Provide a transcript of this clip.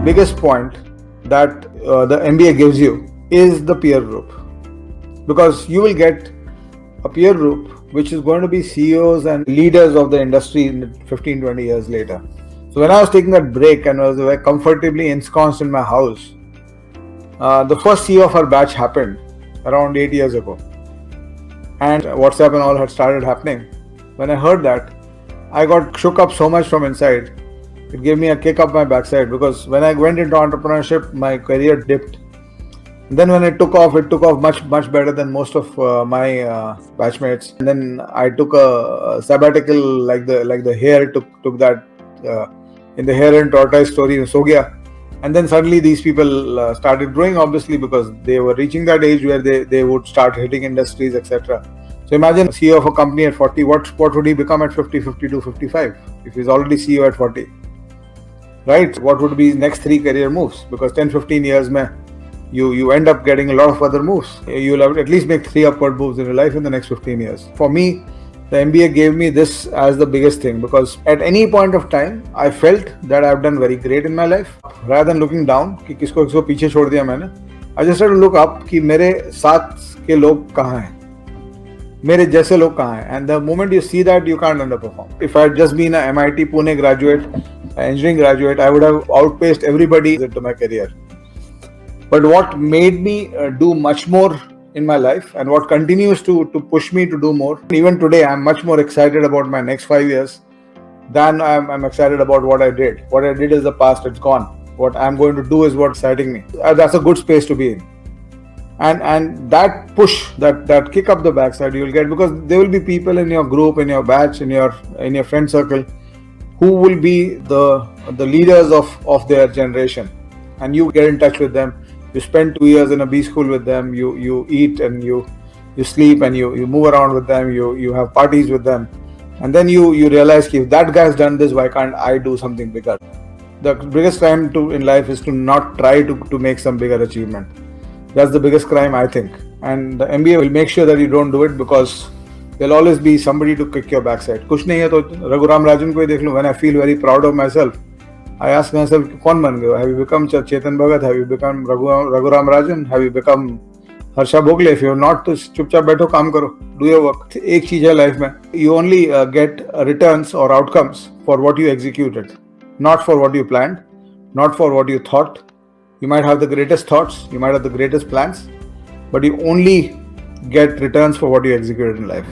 biggest point that the MBA gives you is the peer group, because you will get a peer group which is going to be CEOs and leaders of the industry in 15-20 years later. So when I was taking that break and was very comfortably ensconced in my house, the first CEO of our batch happened around 8 years ago, and WhatsApp and all had started happening. When I heard that, I got shook up so much from inside. It gave me a kick up my backside, because when I went into entrepreneurship, my career dipped. And then when it took off much better than most of my batchmates. And then I took a sabbatical, like the hare took that in the hare and tortoise story in Sogya. And then suddenly these people started growing, obviously, because they were reaching that age where they would start hitting industries, etc. So imagine CEO of a company at 40, what would he become at 50, 52, 55 if he's already CEO at 40? Right? What would be his next 3 career moves? Because 10-15 years mein, you end up getting a lot of other moves. You'll have to at least make 3 upward moves in your life in the next 15 years. For me, the MBA gave me this as the biggest thing, because at any point of time, I felt that I've done very great in my life. Rather than looking down, कि किसको पीछे छोड़ दिया मैंने, I just had to look up कि मेरे साथ के लोग कहाँ हैं, मेरे जैसे लोग कहाँ हैं. And the moment you see that, you can't underperform. If I had just been a MIT Pune graduate, engineering graduate, I would have outpaced everybody into my career. But what made me do much more in my life, and what continues to push me to do more, even today I'm much more excited about my next 5 years than I'm excited about what I did. What I did is the past, it's gone. What I'm going to do is what's exciting me. That's a good space to be in. And that push, that kick up the backside you'll get, because there will be people in your group, in your batch, in your friend circle, who will be the leaders of their generation, and you get in touch with them. You spend 2 years in a B school with them. You eat and you sleep and you move around with them. You have parties with them, and then you realize, if that guy's done this, why can't I do something bigger? The biggest crime in life is to not try to make some bigger achievement. That's the biggest crime, I think. And the MBA will make sure that you don't do it, because there'll always be somebody to kick your backside. कुछ नहीं है तो Raghuram Rajan को ही देख लो. When I feel very proud of myself, I ask myself, कौन बन गए? Have you become Chetan Bhagat? Have you become Raghuram Rajan? Have you become Harsha Bhogle? If you're not, तो चुपचाप बैठो, काम करो, do your work. एक चीज है लाइफ में, you only get returns or outcomes for what you executed, not for what you planned, not for what you thought. You might have the greatest thoughts, you might have the greatest plans, but you only get returns for what you executed in life.